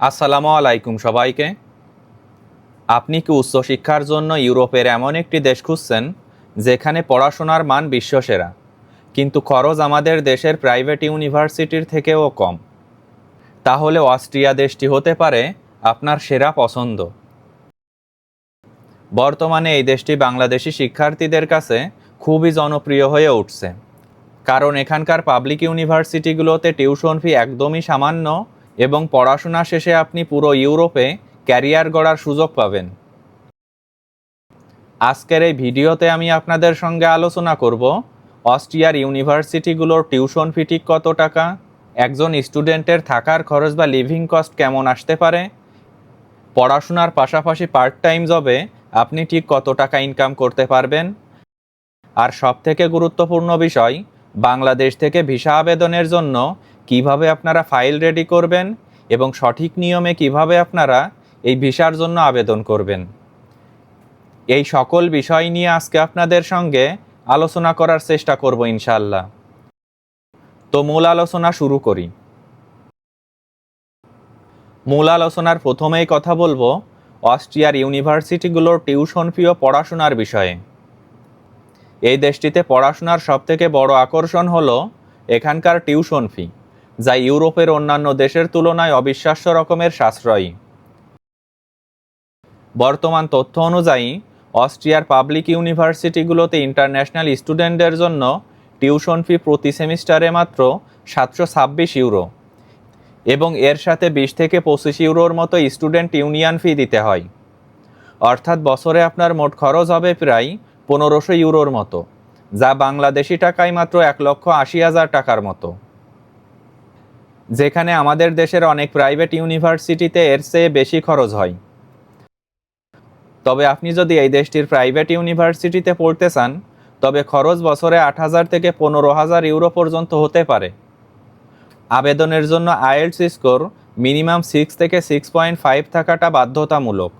আসসালামু আলাইকুম সবাইকে। আপনি কি উচ্চশিক্ষার জন্য ইউরোপের এমন একটি দেশ খুঁজছেন যেখানে পড়াশোনার মান বিশ্বসেরা, কিন্তু খরচ আমাদের দেশের প্রাইভেট ইউনিভার্সিটির থেকেও কম? তাহলে অস্ট্রিয়া দেশটি হতে পারে আপনার সেরা পছন্দ। বর্তমানে এই দেশটি বাংলাদেশি শিক্ষার্থীদের কাছে খুবই জনপ্রিয় হয়ে উঠছে, কারণ এখানকার পাবলিক ইউনিভার্সিটিগুলোতে টিউশন ফি একদমই সামান্য এবং পড়াশোনা শেষে আপনি পুরো ইউরোপে ক্যারিয়ার গড়ার সুযোগ পাবেন। আজকের এই ভিডিওতে আমি আপনাদের সঙ্গে আলোচনা করব অস্ট্রিয়ার ইউনিভার্সিটিগুলোর টিউশন ফি ঠিক কত টাকা, একজন স্টুডেন্টের থাকার খরচ বা লিভিং কস্ট কেমন আসতে পারে, পড়াশোনার পাশাপাশি পার্ট টাইম জবে আপনি ঠিক কত টাকা ইনকাম করতে পারবেন, আর সবথেকে গুরুত্বপূর্ণ বিষয়, বাংলাদেশ থেকে ভিসা আবেদনের জন্য কিভাবে আপনারা ফাইল রেডি করবেন এবং সঠিক নিয়মে কিভাবে আপনারা এই ভিসার জন্য আবেদন করবেন। এই সকল বিষয় নিয়ে আজকে আপনাদের সঙ্গে আলোচনা করার চেষ্টা করব ইনশাআল্লাহ। তো মূল আলোচনা শুরু করি। মূল আলোচনার প্রথমেই কথা বলবো অস্ট্রিয়ার ইউনিভার্সিটিগুলোর টিউশন ফি ও পড়াশোনার বিষয়ে। এই দেশটিতে পড়াশোনার সবথেকে বড় আকর্ষণ হলো এখানকার টিউশন ফি, যা ইউরোপের অন্যান্য দেশের তুলনায় অবিশ্বাস্য রকমের সাশ্রয়ী। বর্তমান তথ্য অনুযায়ী অস্ট্রিয়ার পাবলিক ইউনিভার্সিটিগুলোতে ইন্টারন্যাশনাল স্টুডেন্টদের জন্য টিউশন ফি প্রতি সেমিস্টারে মাত্র 726 ইউরো, এবং এর সাথে 20 থেকে 25 ইউরোর মতো স্টুডেন্ট ইউনিয়ন ফি দিতে হয়। অর্থাৎ বছরে আপনার মোট খরচ হবে প্রায় 1500 ইউরোর মতো, যা বাংলাদেশি টাকায় মাত্র 1,80,000 টাকার মতো। যেখানে আমাদের দেশের অনেক প্রাইভেট ইউনিভার্সিটিতে এর চেয়ে বেশি খরচ হয়। তবে আপনি যদি এই দেশটির প্রাইভেট ইউনিভার্সিটিতে পড়তে চান, তবে খরচ বছরে 8,000 থেকে 15,000 ইউরো পর্যন্ত হতে পারে। আবেদনের জন্য আইএলটিএস স্কোর মিনিমাম 6 থেকে 6.5 থাকাটা বাধ্যতামূলক।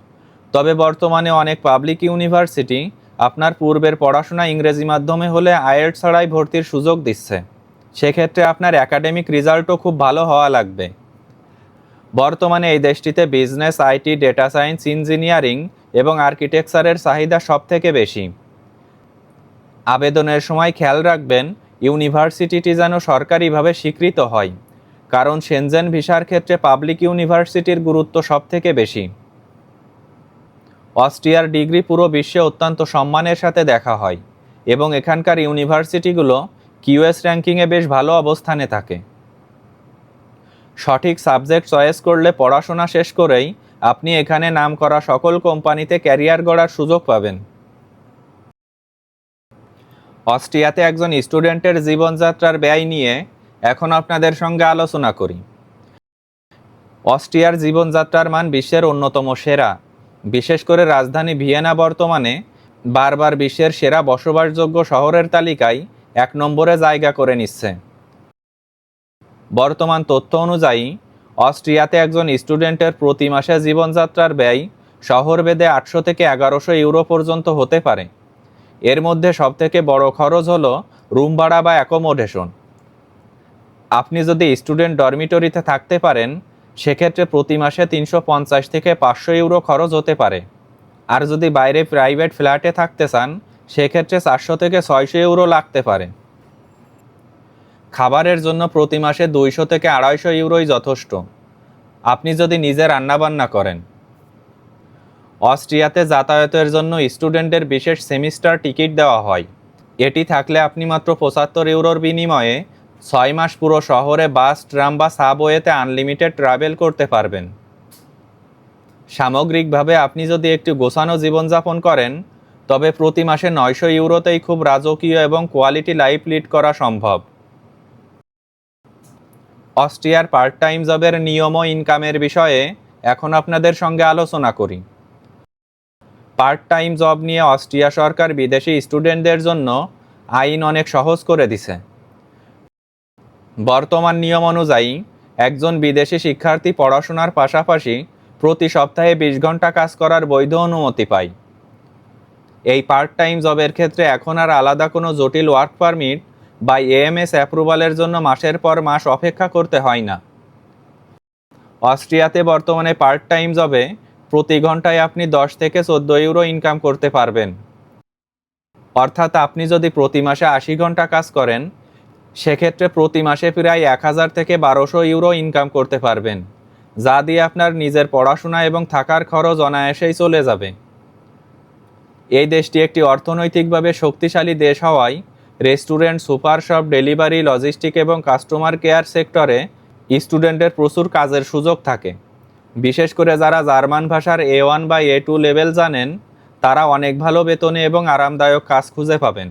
তবে বর্তমানে অনেক পাবলিক ইউনিভার্সিটি আপনার পূর্বের পড়াশোনা ইংরেজি মাধ্যমে হলে আইএলটিএস ছাড়াই ভর্তির সুযোগ দিচ্ছে। সেক্ষেত্রে আপনার একাডেমিক রেজাল্টও খুব ভালো হওয়া লাগবে। বর্তমানে এই দেশটিতে business, IT, data science, engineering এবং আর্কিটেকচারের চাহিদা সবথেকে বেশি। আবেদনের সময় খেয়াল রাখবেন ইউনিভার্সিটিটি যেন সরকারিভাবে স্বীকৃত হয়, কারণ শেনজেন ভিসার ক্ষেত্রে পাবলিক ইউনিভার্সিটির গুরুত্ব সবথেকে বেশি। অস্ট্রিয়ার ডিগ্রি পুরো বিশ্বে অত্যন্ত সম্মানের সাথে দেখা হয় এবং এখানকার ইউনিভার্সিটিগুলো কিউএস র্যাঙ্কিংয়ে বেশ ভালো অবস্থানে থাকে। সঠিক সাবজেক্ট চয়েস করলে পড়াশোনা শেষ করেই আপনি এখানে নামকরা সকল কোম্পানিতে ক্যারিয়ার গড়ার সুযোগ পাবেন। অস্ট্রিয়াতে একজন স্টুডেন্টের জীবনযাত্রার ব্যয় নিয়ে এখন আপনাদের সঙ্গে আলোচনা করি। অস্ট্রিয়ার জীবনযাত্রার মান বিশ্বের অন্যতম সেরা। বিশেষ করে রাজধানী ভিয়েনা বর্তমানে বারবার বিশ্বের সেরা বসবাসযোগ্য শহরের তালিকায় 1 নম্বরে জায়গা করে নিচ্ছে। বর্তমান তথ্য অনুযায়ী অস্ট্রিয়াতে একজন স্টুডেন্টের প্রতি মাসে জীবনযাত্রার ব্যয় শহরভেদে 800 থেকে 1100 ইউরো পর্যন্ত হতে পারে। এর মধ্যে সবথেকে বড় খরচ হলো রুম ভাড়া বা অ্যাকোমোডেশন। আপনি যদি স্টুডেন্ট ডরমিটরিতে থাকতে পারেন, সেক্ষেত্রে প্রতি মাসে 350 থেকে 500 ইউরো খরচ হতে পারে। আর যদি বাইরে প্রাইভেট ফ্ল্যাটে থাকতে চান, সেক্ষেত্রে 400 থেকে 600 ইউরো লাগতে পারে। খাবারের জন্য প্রতি মাসে 200 থেকে 250 ইউরোই যথেষ্ট, আপনি যদি নিজে রান্নাবান্না করেন। অস্ট্রিয়াতে যাতায়াতের জন্য স্টুডেন্টদের বিশেষ সেমিস্টার টিকিট দেওয়া হয়। এটি থাকলে আপনি মাত্র 75 ইউরোর বিনিময়ে 6 মাস পুরো শহরে বাস, ট্রাম বা সাবওয়েতে আনলিমিটেড ট্রাভেল করতে পারবেন। সামগ্রিকভাবে আপনি যদি একটু গোছানো জীবনযাপন করেন, তবে প্রতি মাসে 900 ইউরোতেই খুব রাজকীয় এবং কোয়ালিটি লাইফ লিড করা সম্ভব। অস্ট্রিয়ার পার্ট টাইম জবের নিয়ম ও ইনকামের বিষয়ে এখন আপনাদের সঙ্গে আলোচনা করি। পার্ট টাইম জব নিয়ে অস্ট্রিয়া সরকার বিদেশি স্টুডেন্টদের জন্য আইন অনেক সহজ করে দিছে। বর্তমান নিয়ম অনুযায়ী একজন বিদেশি শিক্ষার্থী পড়াশোনার পাশাপাশি প্রতি সপ্তাহে 20 ঘন্টা কাজ করার বৈধ অনুমতি পায়। এই পার্ট টাইম জবের ক্ষেত্রে এখন আর আলাদা কোনো জটিল ওয়ার্ক পারমিট বা এএমএস অ্যাপ্রুভালের জন্য মাসের পর মাস অপেক্ষা করতে হয় না। অস্ট্রিয়াতে বর্তমানে পার্ট টাইম জবে প্রতি ঘন্টায় আপনি 10 থেকে 14 ইউরো ইনকাম করতে পারবেন। অর্থাৎ আপনি যদি প্রতি মাসে 80 ঘন্টা কাজ করেন, সেক্ষেত্রে প্রতি মাসে প্রায় 1000 থেকে 1200 ইউরো ইনকাম করতে পারবেন, যা দিয়ে আপনার নিজের পড়াশোনা এবং থাকার খরচ অনায়াসেই চলে যাবে। এই দেশটি একটি অর্থনৈতিকভাবে শক্তিশালী দেশ হওয়ায় restaurant, super shop, delivery, logistic এবং কাস্টমার কেয়ার সেক্টরে স্টুডেন্টের প্রচুর কাজের সুযোগ থাকে। বিশেষ করে যারা জার্মান ভাষার A1 বা A2 লেভেল জানেন, তারা অনেক ভালো বেতনে এবং আরামদায়ক কাজ খুঁজে পাবেন।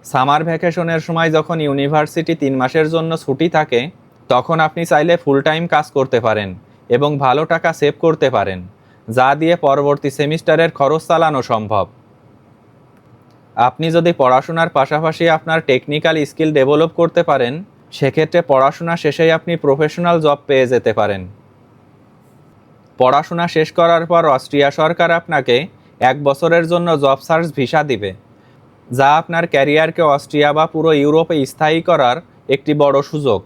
সামার ভ্যাকেশনের সময় যখন ইউনিভার্সিটি 3 মাসের জন্য ছুটি থাকে, তখন আপনি চাইলে ফুল টাইম কাজ করতে পারেন এবং ভালো টাকা সেভ করতে পারেন, যা দিয়ে পরবর্তী সেমিস্টারের খরচ চালানো সম্ভব। আপনি যদি পড়াশোনার পাশাপাশি আপনার টেকনিক্যাল স্কিল ডেভেলপ করতে পারেন, সেক্ষেত্রে পড়াশোনা শেষেই আপনি প্রফেশনাল জব পেয়ে যেতে পারেন। পড়াশোনা শেষ করার পর অস্ট্রিয়া সরকার আপনাকে 1 বছরের জন্য জব সার্চ ভিসা দিবে, যা আপনার ক্যারিয়ারকে অস্ট্রিয়া বা পুরো ইউরোপে স্থায়ী করার একটি বড় সুযোগ।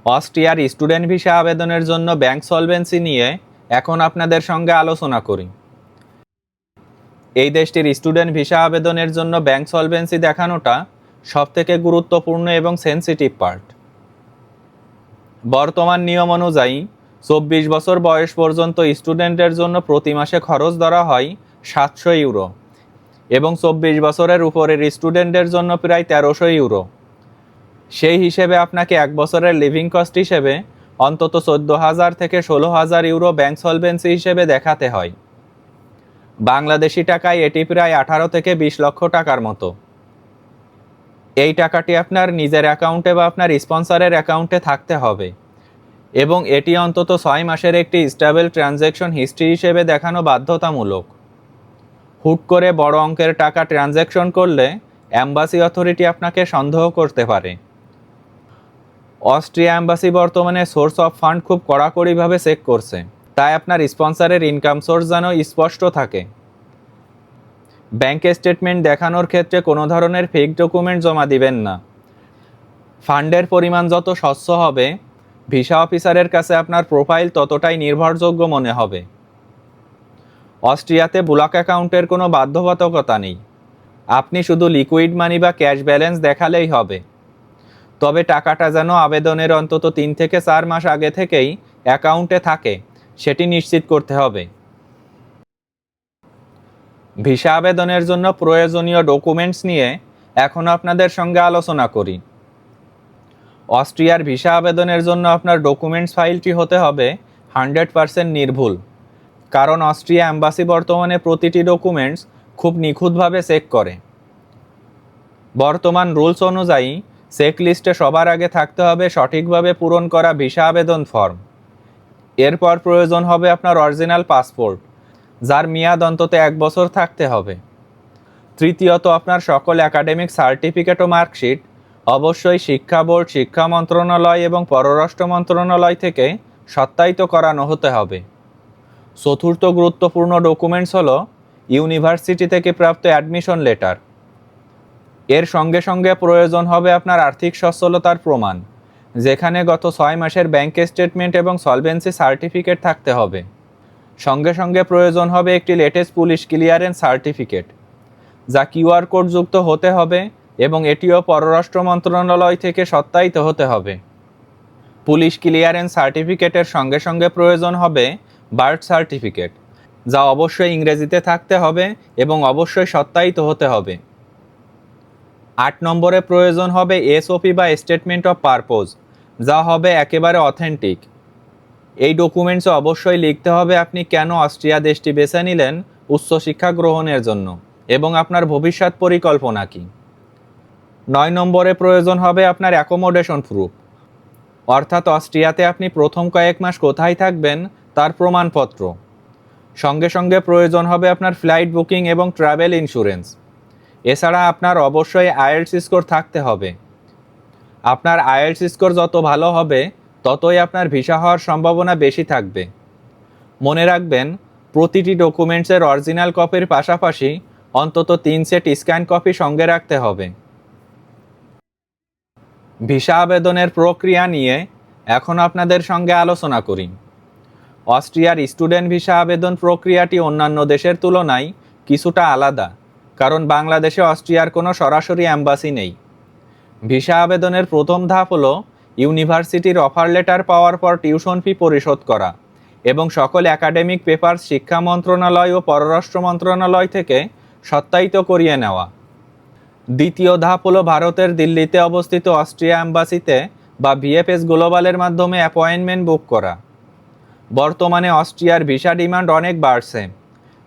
অস্ট্রিয়ার স্টুডেন্ট ভিসা আবেদনের জন্য ব্যাংক সলভেন্সি নিয়ে এখন আপনাদের সঙ্গে আলোচনা করি। এই দেশটির স্টুডেন্ট ভিসা আবেদনের জন্য ব্যাংক সলভেন্সি দেখানোটা সবথেকে গুরুত্বপূর্ণ এবং সেন্সিটিভ পার্ট। বর্তমান নিয়ম অনুযায়ী 24 বছর বয়স পর্যন্ত স্টুডেন্টের জন্য প্রতি মাসে খরচ ধরা হয় 700 ইউরো এবং 24 বছরের উপরের স্টুডেন্টের জন্য প্রায় 1300 ইউরো। সেই হিসেবে আপনাকে 1 বছরের লিভিং কস্ট হিসেবে অন্তত 14,000 থেকে 16,000 ইউরো ব্যাংক সলভেন্সি হিসেবে দেখাতে হয়। বাংলাদেশি টাকায় এটি প্রায় 18 থেকে 20 লক্ষ টাকার মতো। এই টাকাটি আপনার নিজের অ্যাকাউন্টে বা আপনার স্পন্সরের অ্যাকাউন্টে থাকতে হবে এবং এটি অন্তত 6 মাসের একটি স্টেবল ট্রানজ্যাকশন হিস্ট্রি হিসেবে দেখানো বাধ্যতামূলক। হুট করে বড় অঙ্কের টাকা ট্রানজ্যাকশন করলে অ্যাম্বাসি অথরিটি আপনাকে সন্দেহ করতে পারে। অস্ট্রিয়া অ্যাম্বাসি বর্তমানে সোর্স অফ ফান্ড খুব কড়াকড়িভাবে চেক করছে, তাই আপনার স্পন্সরের ইনকাম সোর্স যেন স্পষ্ট থাকে। ব্যাংক স্টেটমেন্ট দেখানোর ক্ষেত্রে কোনো ধরনের ফেক ডকুমেন্ট জমা দিবেন না। ফান্ডের পরিমাণ যত স্বচ্ছ হবে, ভিসা অফিসারের কাছে আপনার প্রোফাইল ততটাই নির্ভরযোগ্য মনে হবে। অস্ট্রিয়াতে ব্লক অ্যাকাউন্টের কোনো বাধ্যবাধকতা নেই, আপনি শুধু লিকুইড মানি বা ক্যাশ ব্যালেন্স দেখালেই হবে। তবে টাকাটা যেন আবেদনের অন্তত 3 থেকে 4 মাস আগে থেকেই অ্যাকাউন্টে থাকে, সেটি নিশ্চিত করতে হবে। ভিসা আবেদনের জন্য প্রয়োজনীয় ডকুমেন্টস নিয়ে এখন আপনাদের সঙ্গে আলোচনা করি। অস্ট্রিয়ার ভিসা আবেদনের জন্য আপনার ডকুমেন্টস ফাইলটি হতে হবে 100% নির্ভুল, কারণ অস্ট্রিয়া অ্যাম্বাসি বর্তমানে প্রতিটি ডকুমেন্টস খুব নিখুঁতভাবে চেক করে। বর্তমান রুলস অনুযায়ী চেক লিস্টে সবার আগে থাকতে হবে সঠিকভাবে পূরণ করা ভিসা আবেদন ফর্ম। এরপর প্রয়োজন হবে আপনার অরিজিনাল পাসপোর্ট, যার মেয়াদ অন্তত 1 বছর থাকতে হবে। তৃতীয়ত, আপনার সকল একাডেমিক সার্টিফিকেট ও মার্কশিট অবশ্যই শিক্ষা বোর্ড, শিক্ষা মন্ত্রণালয় এবং পররাষ্ট্র মন্ত্রণালয় থেকে সত্যায়িত করানো হতে হবে। চতুর্থ গুরুত্বপূর্ণ ডকুমেন্টস হলো ইউনিভার্সিটি থেকে প্রাপ্ত অ্যাডমিশন লেটার। এর সঙ্গে সঙ্গে প্রয়োজন হবে আপনার আর্থিক সচ্ছলতার প্রমাণ, যেখানে গত 6 মাসের ব্যাংক স্টেটমেন্ট এবং সলভেন্সি সার্টিফিকেট থাকতে হবে। সঙ্গে সঙ্গে প্রয়োজন হবে একটি লেটেস্ট পুলিশ ক্লিয়ারেন্স সার্টিফিকেট, যা QR কোড যুক্ত হতে হবে এবং এটিও পররাষ্ট্র মন্ত্রণালয় থেকে সত্যায়িত হতে হবে। পুলিশ ক্লিয়ারেন্স সার্টিফিকেটের সঙ্গে সঙ্গে প্রয়োজন হবে বার্থ সার্টিফিকেট, যা অবশ্যই ইংরেজিতে থাকতে হবে এবং অবশ্যই সত্যায়িত হতে হবে। 8 নম্বরে প্রয়োজন হবে SOP বা স্টেটমেন্ট অফ পারপোজ, যা হবে একেবারে অথেন্টিক। এই ডকুমেন্টসে অবশ্যই লিখতে হবে আপনি কেন অস্ট্রিয়া দেশটি বেছে নিলেন উচ্চশিক্ষা গ্রহণের জন্য এবং আপনার ভবিষ্যৎ পরিকল্পনা কী। 9 নম্বরে প্রয়োজন হবে আপনার অ্যাকোমোডেশন প্রুফ, অর্থাৎ অস্ট্রিয়াতে আপনি প্রথম কয়েক মাস কোথায় থাকবেন তার প্রমাণপত্র। সঙ্গে সঙ্গে প্রয়োজন হবে আপনার ফ্লাইট বুকিং এবং ট্রাভেল ইন্স্যুরেন্স। এছাড়া আপনার অবশ্যই IELTS স্কোর থাকতে হবে। আপনার IELTS স্কোর যত ভালো হবে, ততই আপনার ভিসা হওয়ার সম্ভাবনা বেশি থাকবে। মনে রাখবেন, প্রতিটি ডকুমেন্টসের অরিজিনাল কপির পাশাপাশি অন্তত 3 সেট স্ক্যান কপি সঙ্গে রাখতে হবে। ভিসা আবেদনের প্রক্রিয়া নিয়ে এখন আপনাদের সঙ্গে আলোচনা করি। অস্ট্রিয়ার স্টুডেন্ট ভিসা আবেদন প্রক্রিয়াটি অন্যান্য দেশের তুলনায় কিছুটা আলাদা, কারণ বাংলাদেশে অস্ট্রিয়ার কোনো সরাসরি অ্যাম্বাসি নেই। ভিসা আবেদনের প্রথম ধাপ হলো ইউনিভার্সিটির অফার লেটার পাওয়ার পর টিউশন ফি পরিশোধ করা এবং সকল একাডেমিক পেপার শিক্ষা মন্ত্রণালয় ও পররাষ্ট্র মন্ত্রণালয় থেকে সত্যায়িত করিয়ে নেওয়া। দ্বিতীয় ধাপ হলো ভারতের দিল্লিতে অবস্থিত অস্ট্রিয়া অ্যাম্বাসিতে বা ভিএফএস গ্লোবালের মাধ্যমে অ্যাপয়েন্টমেন্ট বুক করা। বর্তমানে অস্ট্রিয়ার ভিসা ডিমান্ড অনেক বাড়ছে,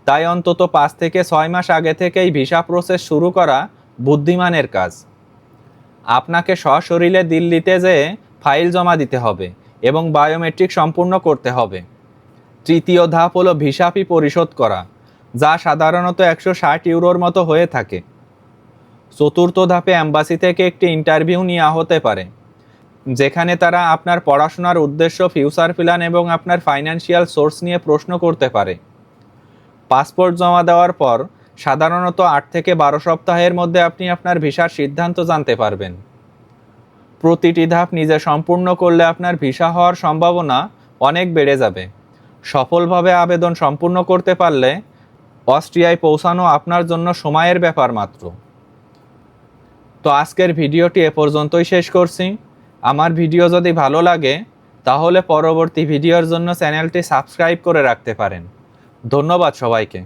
তাই অন্তত 5 থেকে 6 মাস আগে থেকেই ভিসা প্রসেস শুরু করা বুদ্ধিমানের কাজ। আপনাকে সশরীরে দিল্লিতে যেয়ে ফাইল জমা দিতে হবে এবং বায়োমেট্রিক সম্পূর্ণ করতে হবে। তৃতীয় ধাপ হলো ভিসা ফি পরিশোধ করা, যা সাধারণত 160 ইউরোর মতো হয়ে থাকে। চতুর্থ ধাপে অ্যাম্বাসি থেকে একটি ইন্টারভিউ নেওয়া হতে পারে, যেখানে তারা আপনার পড়াশোনার উদ্দেশ্য, ফিউচার প্ল্যান এবং আপনার ফাইন্যান্সিয়াল সোর্স নিয়ে প্রশ্ন করতে পারে। পাসপোর্ট জমা দেওয়ার পর সাধারণত 8 থেকে 12 সপ্তাহের মধ্যে আপনি আপনার ভিসার সিদ্ধান্ত জানতে পারবেন। প্রতিটি ধাপ নিজে সম্পূর্ণ করলে আপনার ভিসা হওয়ার সম্ভাবনা অনেক বেড়ে যাবে। সফলভাবে আবেদন সম্পূর্ণ করতে পারলে অস্ট্রিয়ায় পৌঁছানো আপনার জন্য সময়ের ব্যাপার মাত্র। তো আজকের ভিডিওটি এ পর্যন্তই শেষ করছি। আমার ভিডিও যদি ভালো লাগে তাহলে পরবর্তী ভিডিওর জন্য চ্যানেলটি সাবস্ক্রাইব করে রাখতে পারেন। ধন্যবাদ সবাইকে।